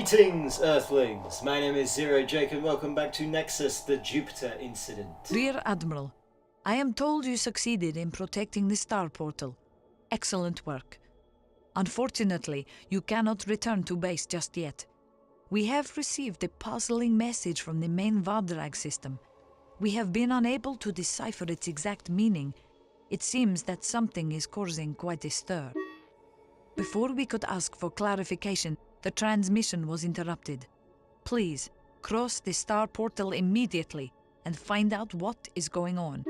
Greetings, Earthlings! My name is Zero Jake and welcome back to Nexus, the Jupiter incident. Rear Admiral, I am told you succeeded in protecting the star portal. Excellent work. Unfortunately, you cannot return to base just yet. We have received a puzzling message from the main Vardrags system. We have been unable to decipher its exact meaning. It seems that something is causing quite a stir. Before we could ask for clarification, the transmission was interrupted. Please, cross the star portal immediately and find out what is going on.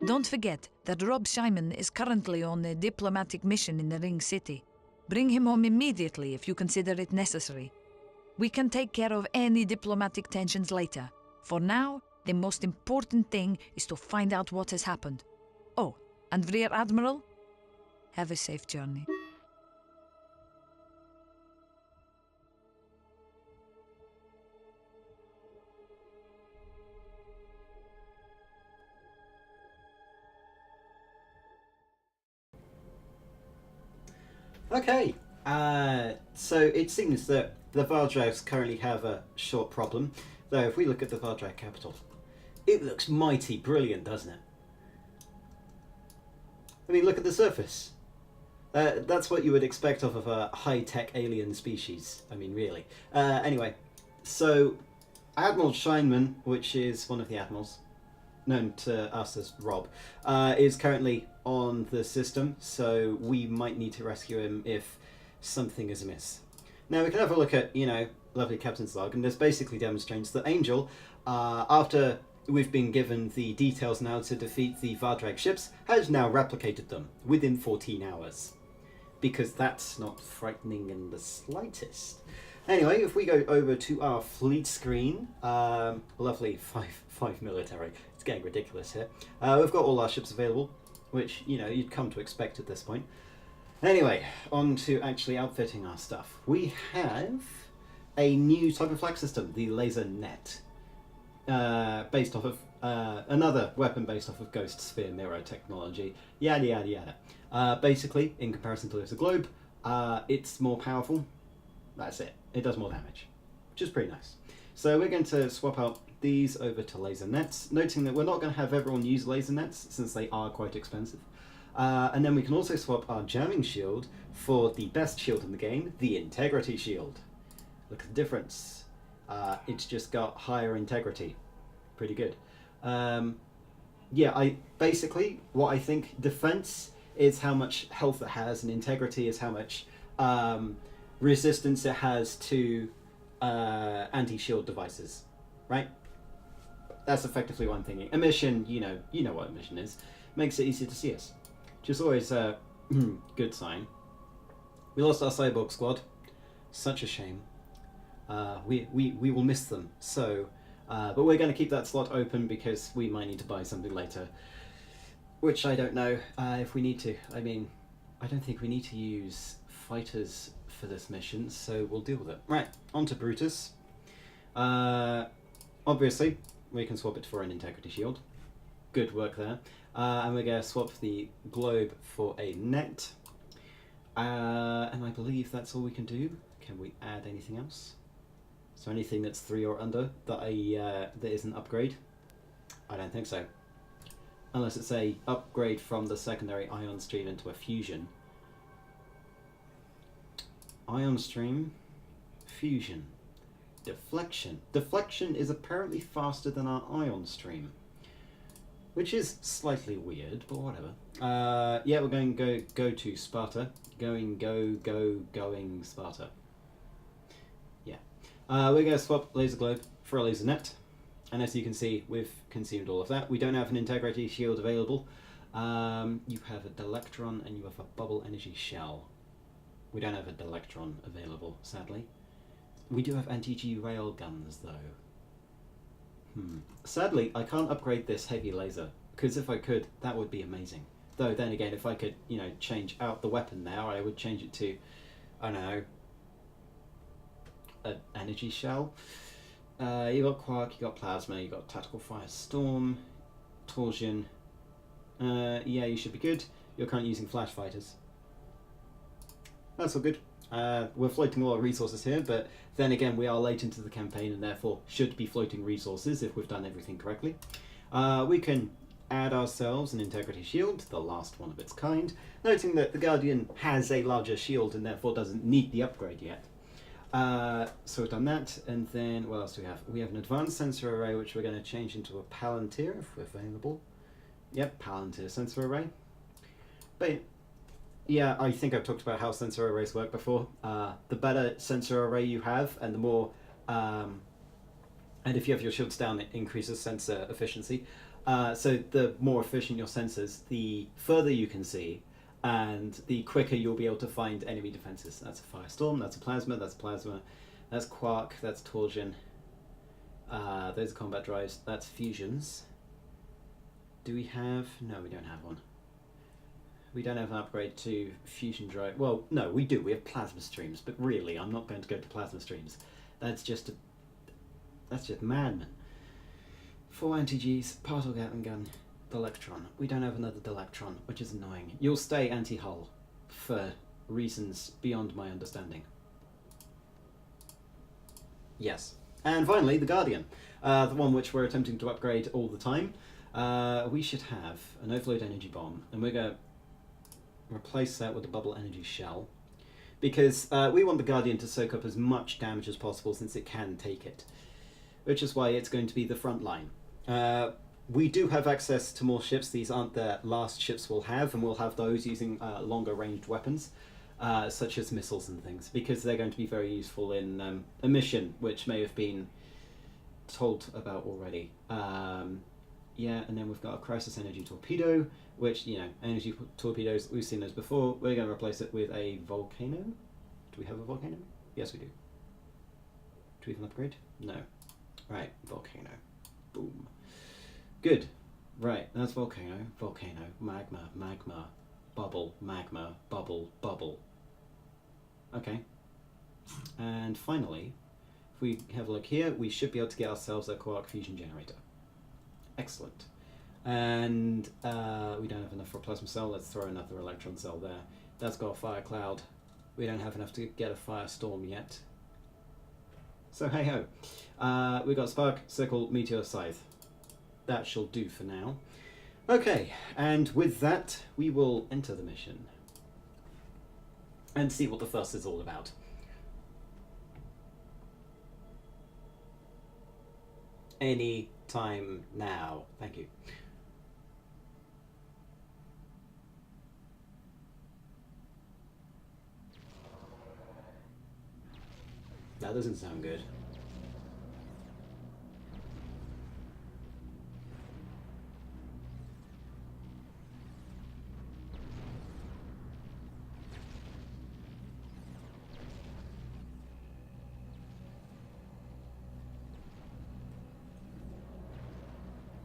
Don't forget that Rob Scheiman is currently on a diplomatic mission in the Ring City. Bring him home immediately if you consider it necessary. We can take care of any diplomatic tensions later. For now, the most important thing is to find out what has happened. Oh, and Rear Admiral, have a safe journey. Okay, so it seems that the Vardrags currently have a short problem, though if we look at the Vardrag capital, it looks mighty brilliant, doesn't it? I mean, look at the surface. That's what you would expect of a high-tech alien species. I mean, really. Anyway, so Admiral Scheinman, which is one of the admirals, known to us as Rob, is currently on the system, so we might need to rescue him if something is amiss. Now we can have a look at, lovely Captain's log, and this basically demonstrates that Angel, after we've been given the details now to defeat the Vardrag ships, has now replicated them within 14 hours. Because that's not frightening in the slightest. Anyway, if we go over to our fleet screen, lovely five military. It's getting ridiculous here. We've got all our ships available, which, you'd come to expect at this point. Anyway, on to actually outfitting our stuff. We have a new type of flag system, the laser net, based off of another weapon based off of Ghost Sphere Mirror technology, yada yada yada. Basically, in comparison to the globe, it's more powerful. That's it. It does more damage, which is pretty nice. So we're going to swap out these over to laser nets, noting that we're not going to have everyone use laser nets since they are quite expensive. And then we can also swap our jamming shield for the best shield in the game, the integrity shield. Look at the difference. It's just got higher integrity. Pretty good. Yeah, basically what I think defense is how much health it has, and integrity is how much resistance it has to anti-shield devices, right? That's effectively what I'm thinking. Emission, you know what emission is. Makes it easier to see us, which is always a good sign. We lost our cyborg squad. Such a shame. We will miss them. So, but we're going to keep that slot open because we might need to buy something later, which I don't know if we need to. I mean, I don't think we need to use fighters for this mission, so we'll deal with it. Right, on to Brutus. Obviously, we can swap it for an integrity shield. Good work there. And we're going to swap the globe for a net. And I believe that's all we can do. Can we add anything else? Is there anything that's 3 or under that that is an upgrade? I don't think so. Unless it's a upgrade from the secondary ion stream into a fusion. Ion stream, fusion, deflection. Deflection is apparently faster than our ion stream, which is slightly weird, but whatever. Yeah, we're going to go to Sparta. Going Sparta. Yeah. We're going to swap laser globe for a laser net. And as you can see, we've consumed all of that. We don't have an integrity shield available. You have a Delectron and you have a bubble energy shell. We don't have a Delectron available, sadly. We do have anti-G rail guns, though. Sadly, I can't upgrade this heavy laser, because if I could, that would be amazing. Though, then again, if I could, you know, change out the weapon now, I would change it to, I don't know, an energy shell. You got Quark, you got Plasma, you got Tactical Firestorm, Torsion. Yeah, you should be good. You're currently using Flash Fighters. That's all good. We're floating a lot of resources here, but then again, we are late into the campaign and therefore should be floating resources if we've done everything correctly. We can add ourselves an integrity shield, the last one of its kind, noting that the Guardian has a larger shield and therefore doesn't need the upgrade yet. So we've done that, and then what else do we have? We have an advanced sensor array which we're going to change into a Palantir if we're available. Yep, Palantir sensor array. But yeah, I think I've talked about how sensor arrays work before. The better sensor array you have, and the more, and if you have your shields down, it increases sensor efficiency. So the more efficient your sensors, the further you can see, and the quicker you'll be able to find enemy defenses. That's a Firestorm, that's a Plasma, that's Quark, that's Torsion. Those are combat drives, that's fusions. Do we have... No, we don't have one. We don't have an upgrade to fusion drive. Well, no, we do. We have plasma streams, but really, I'm not going to go to plasma streams. That's just madman. 4 anti-Gs, particle Gatling gun, Delectron. We don't have another Delectron, which is annoying. You'll stay anti-hull for reasons beyond my understanding. Yes. And finally, the Guardian. The one which we're attempting to upgrade all the time. We should have an overload energy bomb, and we're going to replace that with a bubble energy shell, because we want the Guardian to soak up as much damage as possible since it can take it, which is why it's going to be the front line. We do have access to more ships. These aren't the last ships we'll have, and we'll have those using longer ranged weapons, such as missiles and things, because they're going to be very useful in a mission which may have been told about already. Yeah, and then we've got a crisis energy torpedo, which, you know, energy torpedoes, we've seen those before. We're going to replace it with a volcano. Do we have a volcano? Yes, we do. Do we have an upgrade? No. Right, volcano. Boom. Good. Right, that's volcano, volcano, magma, magma, bubble, magma, bubble, bubble. Okay. And finally, if we have a look here, we should be able to get ourselves a quark fusion generator. Excellent. And we don't have enough for a plasma cell. Let's throw another electron cell there. That's got a fire cloud. We don't have enough to get a firestorm yet. So hey ho. We've got spark, sickle, meteor, scythe. That shall do for now. Okay, and with that, we will enter the mission and see what the fuss is all about. Any time now. Thank you. That doesn't sound good.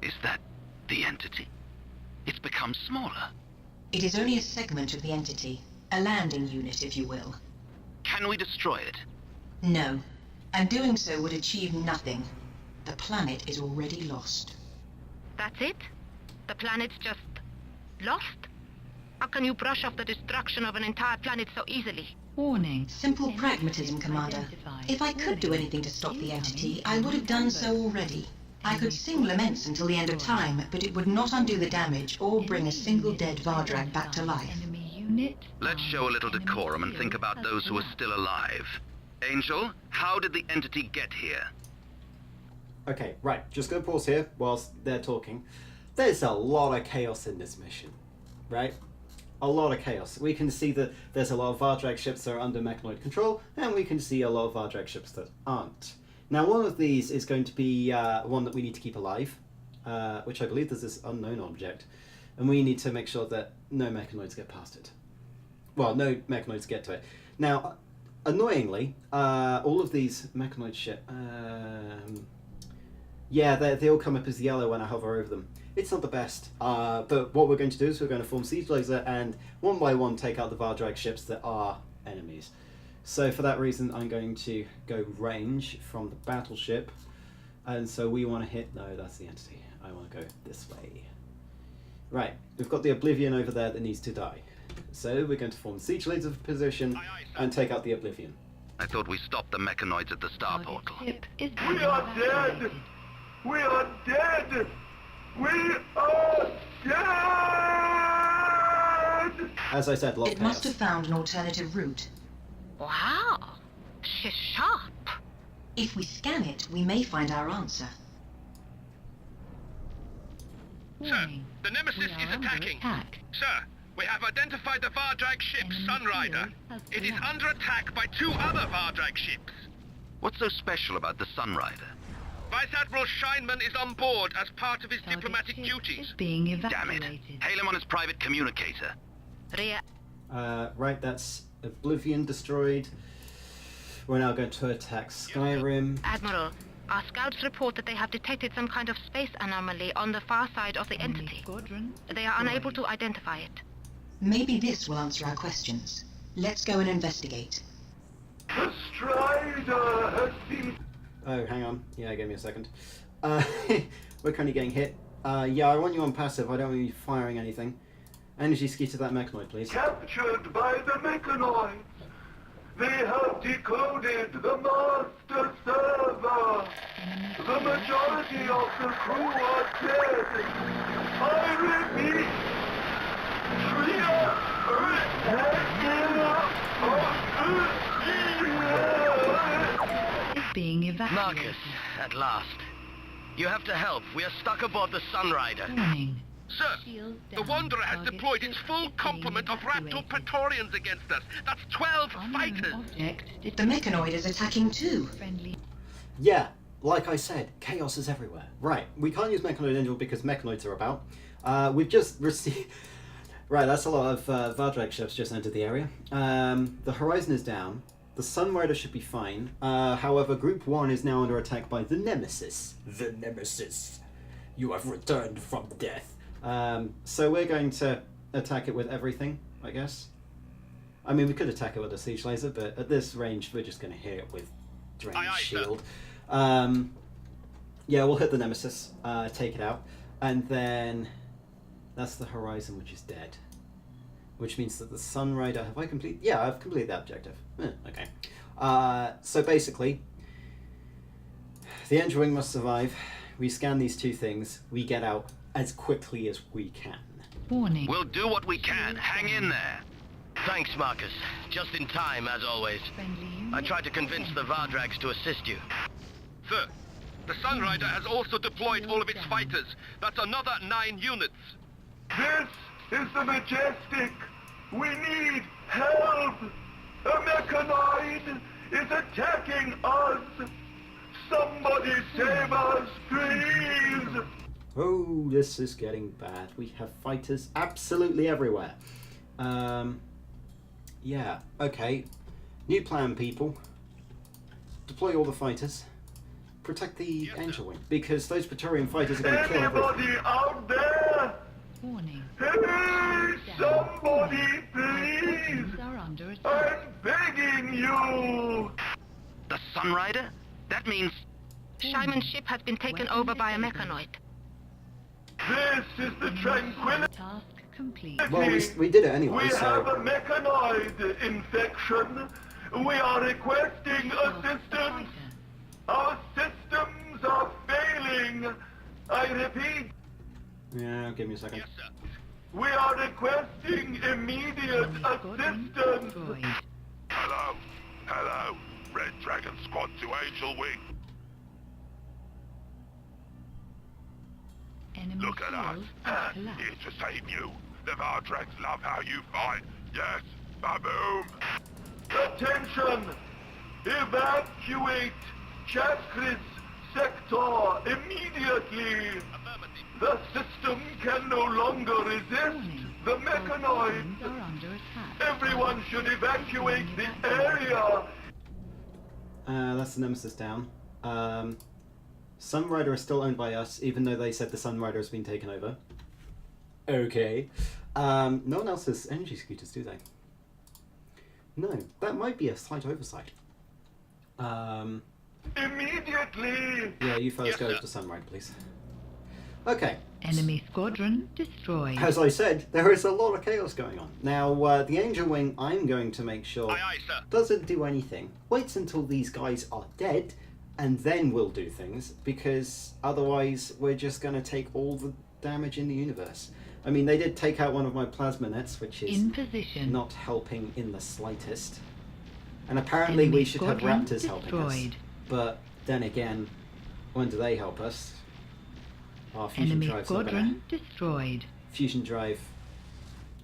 Is that the entity? It's become smaller. It is only a segment of the entity. A landing unit, if you will. Can we destroy it? No. And doing so would achieve nothing. The planet is already lost. That's it? The planet's just lost? How can you brush off the destruction of an entire planet so easily? Warning. Simple pragmatism, Commander. If I could do anything to stop the entity, I would have done so already. I could sing laments until the end of time, but it would not undo the damage or bring a single dead Vardrag back to life. Let's show a little decorum and think about those who are still alive. Angel, how did the entity get here? Okay, right, just gonna pause here whilst they're talking. There's a lot of chaos in this mission, right? A lot of chaos. We can see that there's a lot of Vardrag ships that are under mechanoid control, and we can see a lot of Vardrag ships that aren't. Now, one of these is going to be one that we need to keep alive, which I believe there's this unknown object, and we need to make sure that no mechanoids get past it. Well, no mechanoids get to it. Now, annoyingly, all of these mechanoid shit, yeah, they all come up as yellow when I hover over them. It's not the best, but what we're going to do is we're going to form siege laser and one by one take out the Vardrags ships that are enemies. So for that reason, I'm going to go range from the battleship, and so we want to hit. No, that's the entity. I want to go this way. Right, we've got the Oblivion over there that needs to die. So we're going to form siege laser position and take out the Oblivion. I thought we stopped the mechanoids at the star portal. We are dead! We are dead! We are dead! As I said, It must have found an alternative route. Wow, she's sharp. If we scan it, we may find our answer. Sir, the Nemesis is attacking. Sir, we have identified the Vardrag ship Sunrider. It is under attack by 2 other Vardrag ships. What's so special about the Sunrider? Vice Admiral Scheinman is on board as part of his diplomatic duties. Being Damn it. Hail him on his private communicator. Ria, Right, that's Oblivion destroyed. We're now going to attack Skyrim. Admiral, our scouts report that they have detected some kind of space anomaly on the far side of the entity. They are unable to identify it. Maybe this will answer our questions. Let's go and investigate. The Strider has been... Oh, hang on. Yeah, give me a second. We're currently getting hit. Yeah, I want you on passive. I don't want you firing anything. Energy ski to that mechanoid, please. captured by the mechanoids. They have decoded the master server. The majority of the crew are dead. I repeat, Being evacuated. Marcus, at last. You have to help. We are stuck aboard the Sunrider. Warning. Sir, the Wanderer has deployed its full complement of Raptor Praetorians against us. That's 12 fighters. The mechanoid is attacking too. Friendly. Yeah, like I said, chaos is everywhere. Right, we can't use Mechanoid Angel because Mechanoids are about. We've just received... Right, that's a lot of Vardrag ships just entered the area. The Horizon is down. The Sunrider should be fine. However, Group 1 is now under attack by the Nemesis. The Nemesis. You have returned from death. So we're going to attack it with everything, I guess. I mean, we could attack it with a siege laser, but at this range, we're just going to hit it with Drained Shield. Yeah, we'll hit the Nemesis, take it out, and then that's the Horizon, which is dead. Which means that the Sunrider... Have I completed... Yeah, I've completed that objective. Okay. So basically, the Angel Wing must survive. We scan these 2 things. We get out as quickly as we can. Warning. We'll do what we can. Hang in there. Thanks, Marcus. Just in time, as always. I tried to convince the Vardrags to assist you. Sir, the Sunrider has also deployed all of its fighters. That's another 9 units. This is the Majestic. We need help. A mechanoid is attacking us. Somebody save us, please. Oh, this is getting bad. We have fighters absolutely everywhere. Yeah, okay. New plan, people. Deploy all the fighters. Protect the Angel Wing, because those Praetorian fighters are going to kill everything. Anybody out there? Warning. Hey, somebody, please. Are under attack. I'm begging you. The Sunrider? That means... Scheinman's ship has been taken over by a mechanoid. This is the Tranquility. Task complete. Well, we did it anyway, We have a so... mechanoid infection. We are requesting assistance. Our systems are failing. I repeat, Yeah, give me a second. Yes, sir. we are requesting immediate assistance. Hello. Hello. Red Dragon Squad to Angel Wing. Enemy Look at us. shield has collapsed. Here to save you. The Vardrags love how you fight. Yes. Ba-boom. Attention! Evacuate Chakris sector immediately. The system can no longer resist the mechanoids. Everyone should evacuate the area. That's the Nemesis down. Sunrider is still owned by us, even though they said the Sunrider has been taken over. Okay. No one else has energy scooters, do they? No, that might be a slight oversight. Immediately! Yeah, you fellas go to Sunrider, please. Okay. Enemy squadron destroyed. As I said, there is a lot of chaos going on. Now, the Angel Wing, I'm going to make sure Aye, aye, sir. doesn't do anything. Waits until these guys are dead, and then we'll do things, because otherwise we're just going to take all the damage in the universe. I mean, they did take out one of my plasma nets, which is In position. not helping in the slightest. And apparently we should have raptors helping us. But then again, when do they help us? Our fusion Enemy drive's not gonna... squadron destroyed. Fusion drive.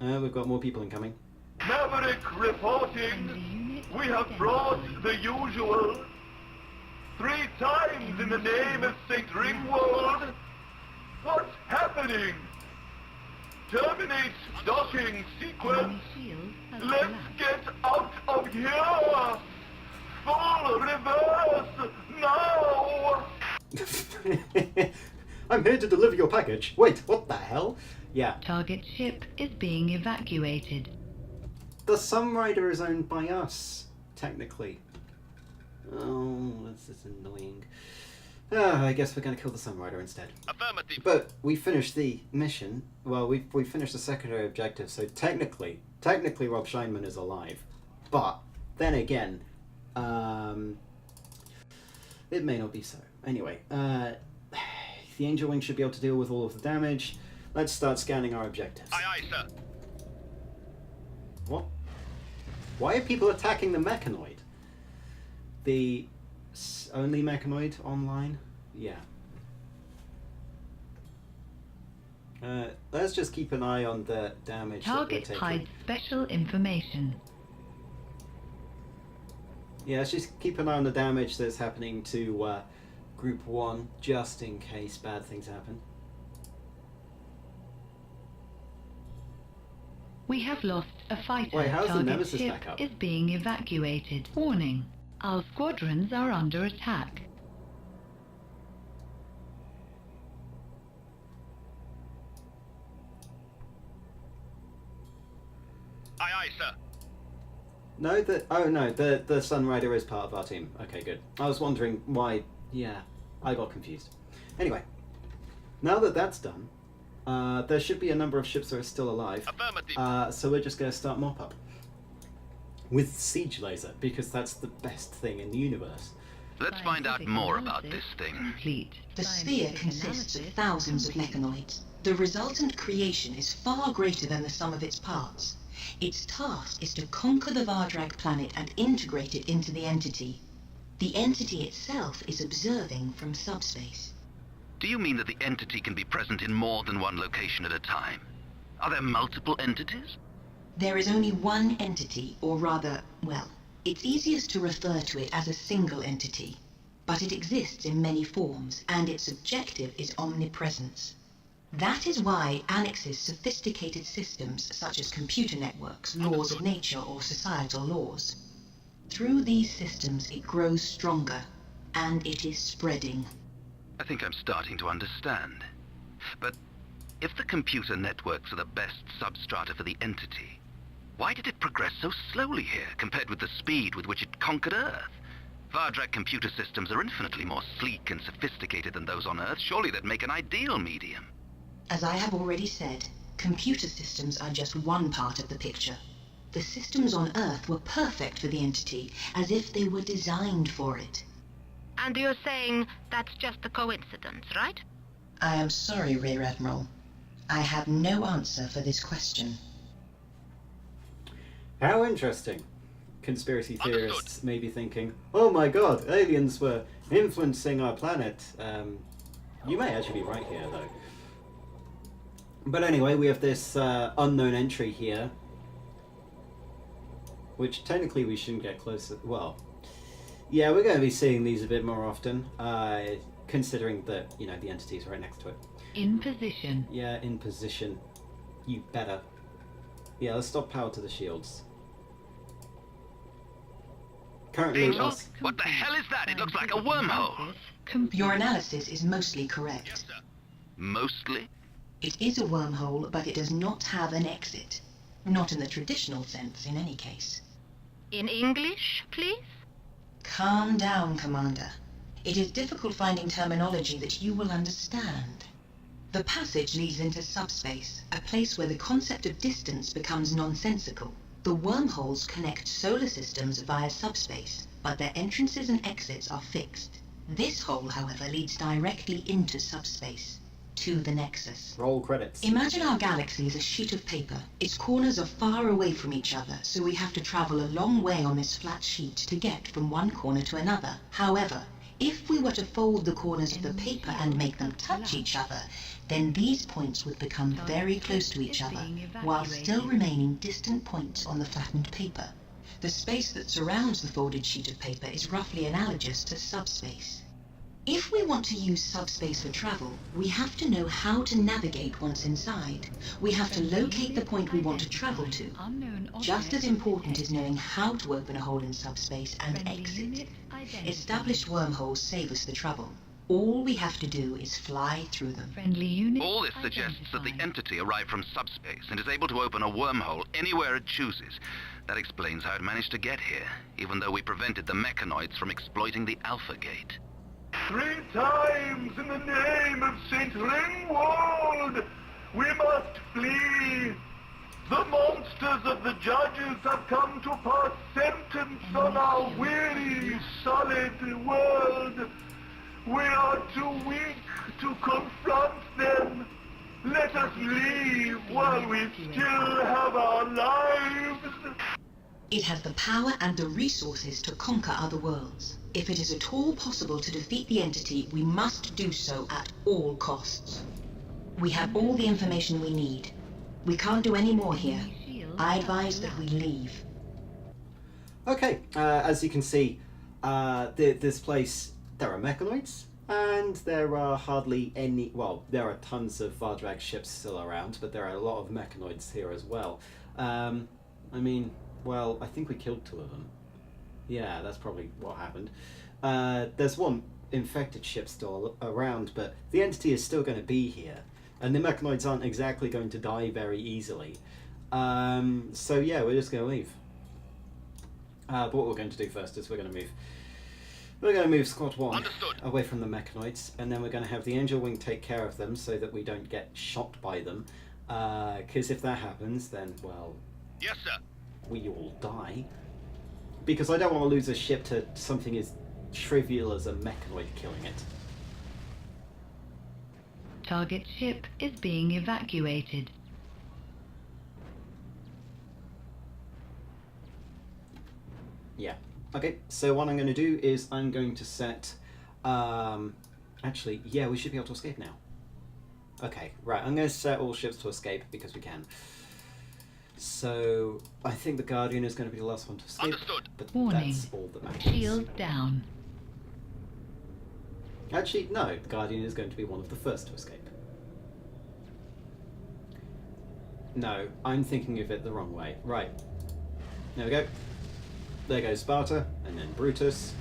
We've got more people incoming. Maverick reporting. We have brought the usual. 3 times in the name of St. Ringwald. What's happening? Terminate docking sequence. Let's get out of here. Full reverse now. I'm here to deliver your package. Wait, what the hell? Yeah. Target ship is being evacuated. The Sunrider is owned by us, technically. Oh, that's just annoying. I guess we're going to kill the Sunrider instead. Affirmative. But we finished the mission. Well, we finished the secondary objective, so technically Rob Scheinman is alive. But then again, it may not be so. Anyway, the Angel Wing should be able to deal with all of the damage. Let's start scanning our objectives. Aye, aye, sir. What? Why are people attacking the mechanoid? The only mechanoid online? Yeah. Let's just keep an eye on the damage Target that we're hides taking. special information. Yeah, let's just keep an eye on the damage that's happening to Group 1, just in case bad things happen. We have lost a fighter. Wait, how's the Target Nemesis ship back up? is being evacuated. Warning. Our squadrons are under attack. Aye, aye, sir. No, the Sunrider is part of our team. Okay, good. I was wondering why. Yeah, I got confused. Anyway, now that that's done, there should be a number of ships that are still alive. Affirmative. So we're just going to start mop up with siege laser, because that's the best thing in the universe. Let's find out more about this thing. Complete. The sphere consists of thousands of mechanoids. The resultant creation is far greater than the sum of its parts. Its task is to conquer the Vardrag planet and integrate it into the entity. The entity itself is observing from subspace. Do you mean that the entity can be present in more than one location at a time? Are there multiple entities? There is only one entity, or rather, well, it's easiest to refer to it as a single entity. But it exists in many forms, and its objective is omnipresence. That is why Annex's sophisticated systems, such as computer networks, laws of nature, or societal laws. Through these systems, it grows stronger, and it is spreading. I think I'm starting to understand. But if the computer networks are the best substrata for the entity, why did it progress so slowly here compared with the speed with which it conquered Earth? Vardrag computer systems are infinitely more sleek and sophisticated than those on Earth. Surely that'd make an ideal medium. As I have already said, computer systems are just one part of the picture. The systems on Earth were perfect for the entity, as if they were designed for it. And you're saying that's just a coincidence, right? I am sorry, Rear Admiral. I have no answer for this question. How interesting. Conspiracy theorists may be thinking, oh my god, aliens were influencing our planet. You may actually be right here, though. But anyway, we have this unknown entry here, which technically we shouldn't get close. Well, Yeah, we're going to be seeing these a bit more often, considering that, you know, the entity's right next to it. In position. Yeah, in position. You better. Yeah, let's stop power to the shields. Currently, Angel, what the hell is that? It looks like a wormhole. Your analysis is mostly correct. Yes, sir. Mostly? It is a wormhole, but it does not have an exit. Not in the traditional sense, in any case. In English, please? Calm down, Commander. It is difficult finding terminology that you will understand. The passage leads into subspace, a place where the concept of distance becomes nonsensical. The wormholes connect solar systems via subspace, but their entrances and exits are fixed. This hole, however, leads directly into subspace, to the Nexus. roll credits. Imagine our galaxy as a sheet of paper. Its corners are far away from each other, so we have to travel a long way on this flat sheet to get from one corner to another. However, if we were to fold the corners of the paper and make them touch each other, then these points would become very close to each other, while still remaining distant points on the flattened paper. The space that surrounds the folded sheet of paper is roughly analogous to subspace. If we want to use subspace for travel, we have to know how to navigate once inside. We have to locate the point we want to travel to. Just as important is knowing how to open a hole in subspace and exit. Established wormholes save us the trouble. All we have to do is fly through them. All this suggests that the entity arrived from subspace and is able to open a wormhole anywhere it chooses. That explains how it managed to get here, even though we prevented the mechanoids from exploiting the Alpha Gate. 3 times in the name of St. Ringwald, we must flee. The monsters of the judges have come to pass sentence on our weary, solid world. We are too weak to confront them. Let us leave while we still have our lives. It has the power and the resources to conquer other worlds. If it is at all possible to defeat the entity, we must do so at all costs. We have all the information we need. We can't do any more here. I advise that we leave. Okay, as you can see, this place, there are mechanoids, and there are hardly any, well, there are tons of Vardrags ships still around, but there are a lot of mechanoids here as well. I mean, well, I think we killed 2 of them. Yeah, that's probably what happened. There's one infected ship still around, but the entity is still going to be here, and the mechanoids aren't exactly going to die very easily. So yeah, we're just going to leave. But what we're going to do first is we're going to move Squad 1 away from the mechanoids, and then we're going to have the Angel Wing take care of them so that we don't get shot by them. Because if that happens, then, well... Yes, sir. We all die. Because I don't want to lose a ship to something as trivial as a mechanoid killing it. Target ship is being evacuated. Yeah. Okay, so what I'm going to do is I'm going to set... actually, yeah, we should be able to escape now. Okay, right, I'm going to set all ships to escape because we can. So, I think the Guardian is going to be the last one to escape. Understood. But Warning. that's all that matters. Shield down. Actually, no, the Guardian is going to be one of the first to escape. No, I'm thinking of it the wrong way. Right. There we go. There goes Sparta, and then Brutus.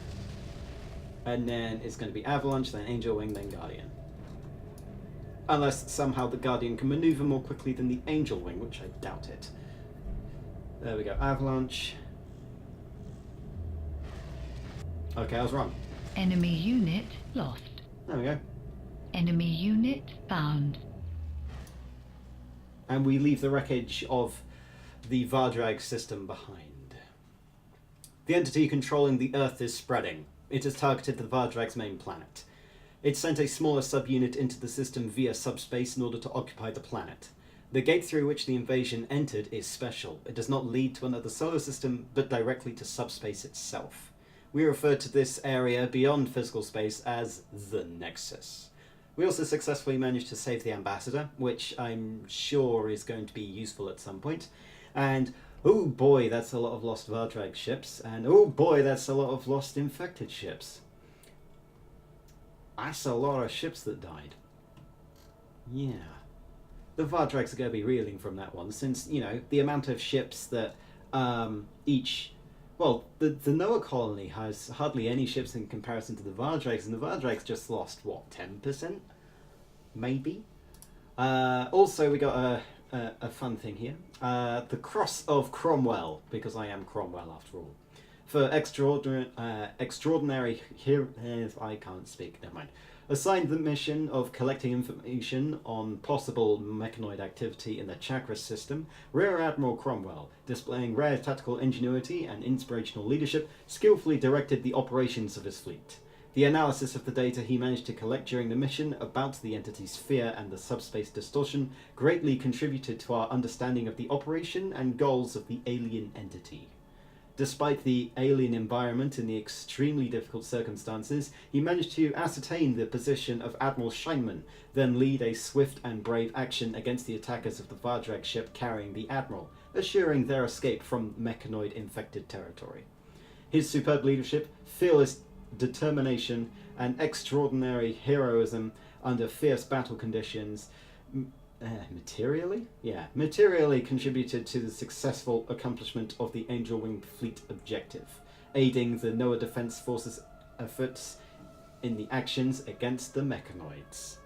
And then it's going to be Avalanche, then Angel Wing, then Guardian. Unless somehow the Guardian can maneuver more quickly than the Angel Wing, which I doubt it. There we go, Avalanche. Okay, I was wrong. Enemy unit lost. There we go. Enemy unit found. And we leave the wreckage of the Vardrag system behind. The entity controlling the Earth is spreading. It has targeted the Vardrag's main planet. It sent a smaller subunit into the system via subspace in order to occupy the planet. The gate through which the invasion entered is special. It does not lead to another solar system, but directly to subspace itself. We refer to this area beyond physical space as the Nexus. We also successfully managed to save the ambassador, which I'm sure is going to be useful at some point. And Oh boy, that's a lot of lost Vardrag ships, and oh boy, that's a lot of lost infected ships. That's a lot of ships that died. Yeah. The Vardrags are going to be reeling from that one, since, you know, the amount of ships that each... Well, the Noah colony has hardly any ships in comparison to the Vardrags, and the Vardrags just lost, what, 10%? Maybe? Also, we got a fun thing here. The Cross of Cromwell, because I am Cromwell after all. For extraordinary hero... I can't speak, never mind. Assigned the mission of collecting information on possible mechanoid activity in the Chakris system, Rear Admiral Cromwell, displaying rare tactical ingenuity and inspirational leadership, skillfully directed the operations of his fleet. The analysis of the data he managed to collect during the mission about the entity's sphere and the subspace distortion greatly contributed to our understanding of the operation and goals of the alien entity. Despite the alien environment and the extremely difficult circumstances, he managed to ascertain the position of Admiral Scheinman, then lead a swift and brave action against the attackers of the Vardrag ship carrying the Admiral, assuring their escape from mechanoid-infected territory. His superb leadership, fearless determination, and extraordinary heroism under fierce battle conditions materially contributed to the successful accomplishment of the Angel Wing fleet objective, aiding the Noah Defense Force's efforts in the actions against the mechanoids.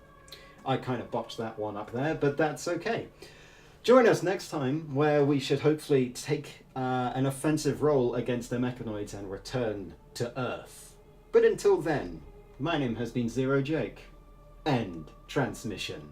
I kind of botched that one up there, but that's okay. Join us next time, where we should hopefully take an offensive role against the mechanoids and return to Earth. But until then, my name has been Zero Jake. End transmission.